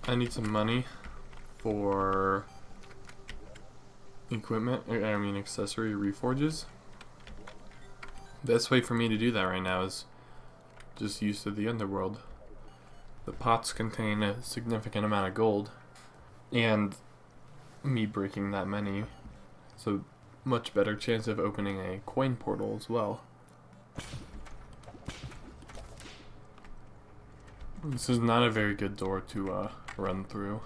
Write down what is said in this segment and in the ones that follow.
I need some money for equipment, I mean accessory reforges. Best way for me to do that right now is just use of the underworld. The pots contain a significant amount of gold, and me breaking that many, so much better chance of opening a coin portal as well. This is not a very good door to run through.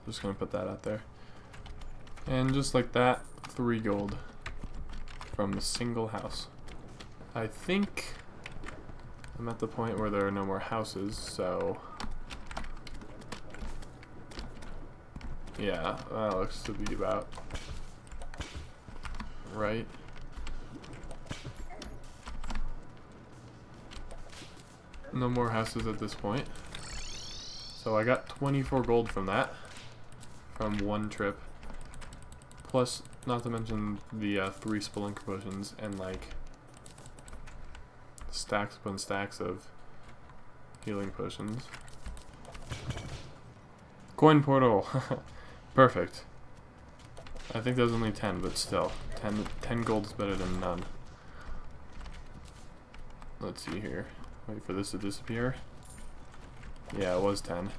Just gonna put that out there. And just like that, 3 gold from a single house. I think I'm at the point where there are no more houses, so yeah, that looks to be about right. No more houses at this point. So I got 24 gold from that, from one trip. Plus, not to mention the 3 spelunker potions and like stacks upon stacks of healing potions. Coin portal! Perfect. I think there's only 10, but still. 10 gold is better than none. Let's see here. Wait for this to disappear. Yeah, it was 10.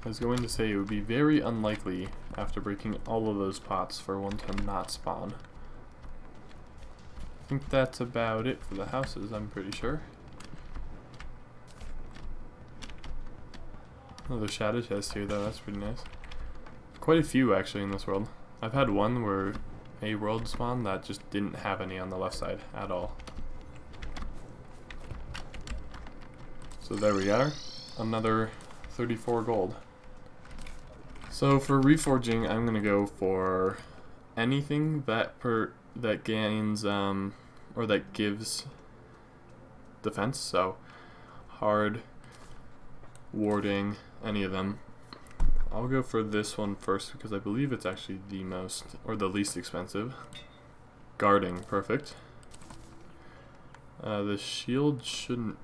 I was going to say it would be very unlikely after breaking all of those pots for one to not spawn. I think that's about it for the houses, I'm pretty sure. Another shadow chest here though, that's pretty nice. Quite a few actually in this world. I've had one where a world spawned that just didn't have any on the left side at all. So there we are, another 34 gold. So for reforging, I'm gonna go for anything that gains or that gives defense. So hard, warding, any of them. I'll go for this one first because I believe it's actually the most or the least expensive. Guarding, perfect. The shield shouldn't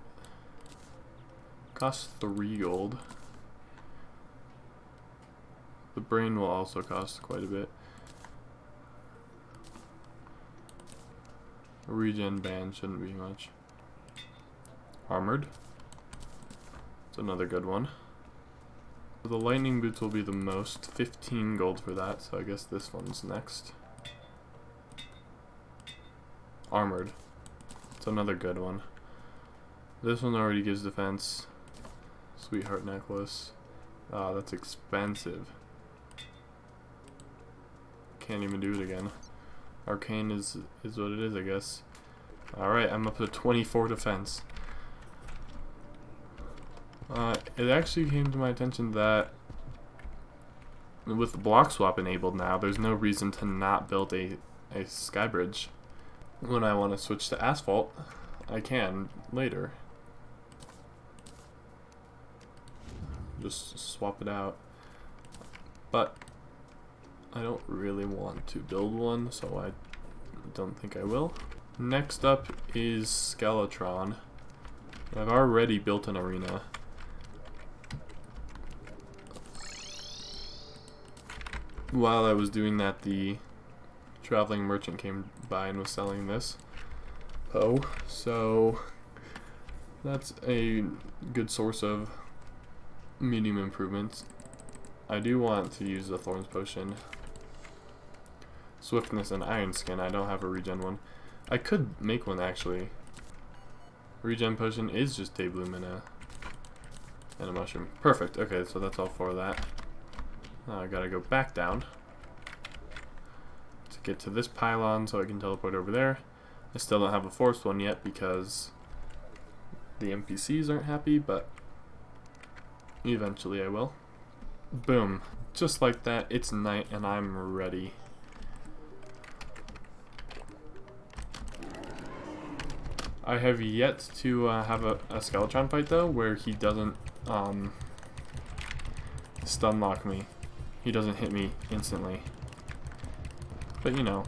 cost 3 gold. The brain will also cost quite a bit. Regen band shouldn't be much. Armored. It's another good one. The lightning boots will be the most, 15 gold for that, so I guess this one's next. Armored. It's another good one. This one already gives defense. Sweetheart necklace. Ah, that's expensive. Can't even do it again. Arcane is what it is, I guess. Alright, I'm up to 24 defense. It actually came to my attention that with the block swap enabled now, there's no reason to not build a sky bridge. When I want to switch to asphalt, I can later. Just swap it out. But I don't really want to build one, so I don't think I will. Next up is Skeletron. I've already built an arena. While I was doing that, the traveling merchant came by and was selling this. So that's a good source of medium improvements. I do want to use the Thorns Potion. Swiftness and Iron Skin. I don't have a regen one. I could make one actually. Regen Potion is just Day Bloom and a mushroom. Perfect. Okay, so that's all for that. Now I gotta go back down to get to this pylon so I can teleport over there. I still don't have a forced one yet because the NPCs aren't happy, but eventually I will. Boom. Just like that, it's night and I'm ready. I have yet to have a Skeletron fight though, where he doesn't stun lock me. He doesn't hit me instantly. But you know.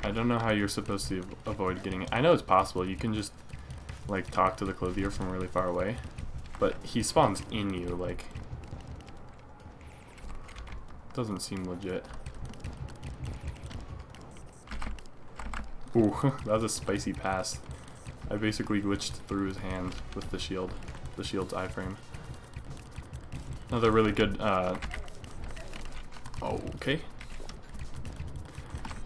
I don't know how you're supposed to avoid getting it. I know it's possible. You can just like talk to the clothier from really far away, but he spawns in you, like, doesn't seem legit. Ooh, that was a spicy pass. I basically glitched through his hand with the shield's iframe. Another really good, okay.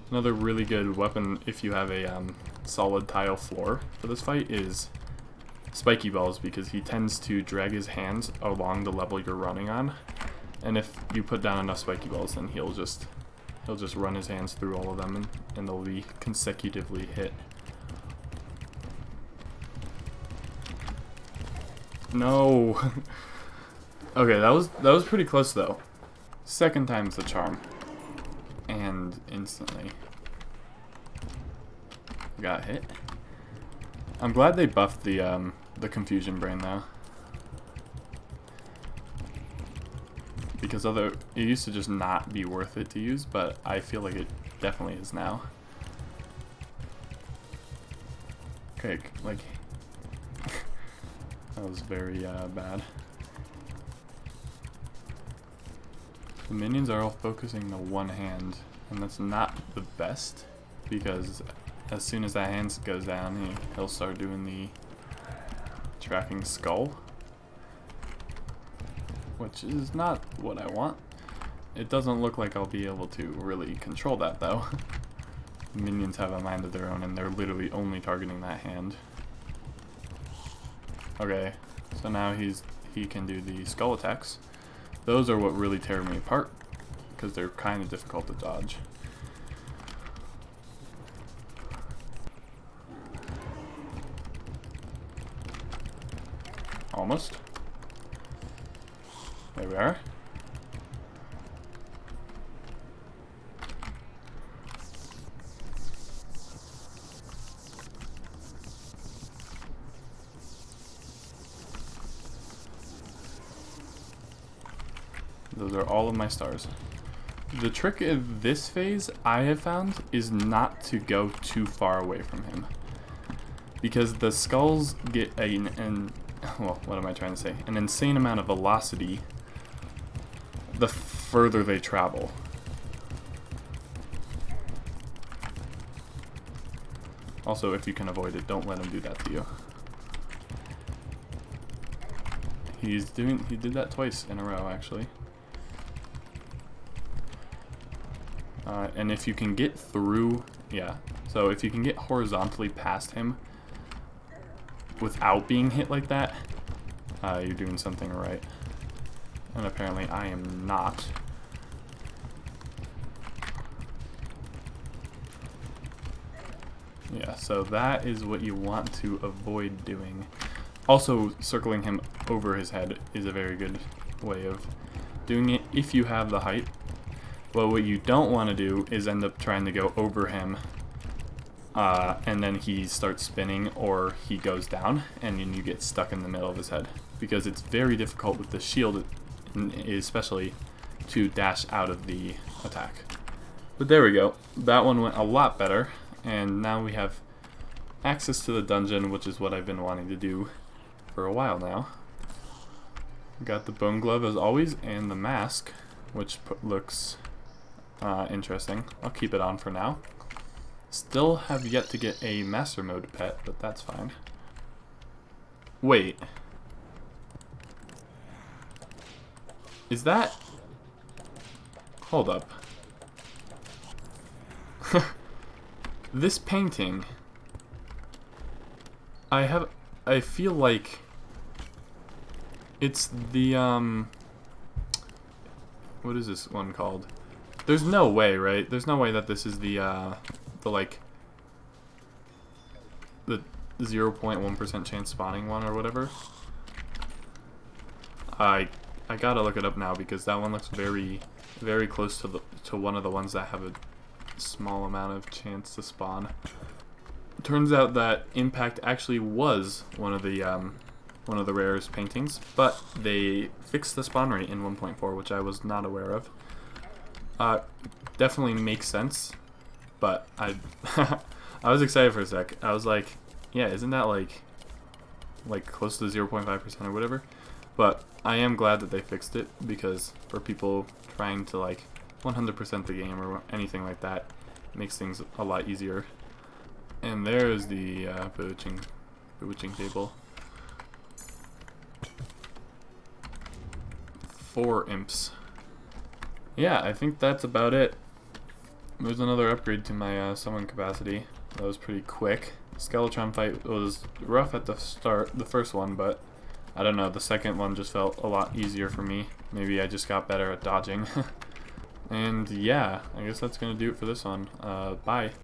Another really good weapon if you have a solid tile floor for this fight is spiky balls, because he tends to drag his hands along the level you're running on, and if you put down enough spiky balls, then he'll just run his hands through all of them, and they'll be consecutively hit. No. Okay, that was pretty close though. Second time's the charm. And instantly got hit. I'm glad they buffed the confusion brain though. Because it used to just not be worth it to use, but I feel like it definitely is now. Okay, like that was very bad. The minions are all focusing the one hand, and that's not the best, because as soon as that hand goes down, he'll start doing the tracking skull, which is not what I want. It doesn't look like I'll be able to really control that though. Minions have a mind of their own, and they're literally only targeting that hand. Okay, so now he can do the skull attacks. Those are what really tear me apart, because they're kind of difficult to dodge. Almost. There we are. Those are all of my stars. The trick of this phase, I have found, is not to go too far away from him. Because the skulls get well, what am I trying to say? An insane amount of velocity the further they travel. Also, if you can avoid it, don't let him do that to you. He did that twice in a row, actually. And if you can get through, yeah, so if you can get horizontally past him without being hit like that, you're doing something right. And apparently I am not. Yeah, so that is what you want to avoid doing. Also, circling him over his head is a very good way of doing it if you have the height. Well, what you don't want to do is end up trying to go over him, and then he starts spinning, or he goes down, and then you get stuck in the middle of his head. Because it's very difficult with the shield, especially, to dash out of the attack. But there we go. That one went a lot better, and now we have access to the dungeon, which is what I've been wanting to do for a while now. Got the bone glove as always, and the mask, which looks interesting. I'll keep it on for now. Still have yet to get a master mode pet, but that's fine. Wait. Is that... Hold up. This painting... I feel like... It's the, what is this one called? There's no way, right? There's no way that this is the 0.1% chance spawning one or whatever. I gotta look it up now, because that one looks very, very close to one of the ones that have a small amount of chance to spawn. Turns out that Impact actually was one of the rarest paintings, but they fixed the spawn rate in 1.4, which I was not aware of. Definitely makes sense, but I was excited for a sec. I was like, yeah, isn't that like like close to 0.5% or whatever. But I am glad that they fixed it, because for people trying to like 100% the game or anything like that, it makes things a lot easier. And there's the bewitching table. 4 imps. Yeah, I think that's about it. There's another upgrade to my summon capacity. That was pretty quick. Skeletron fight was rough at the start, the first one, but I don't know, the second one just felt a lot easier for me. Maybe I just got better at dodging. And yeah, I guess that's gonna do it for this one. Bye.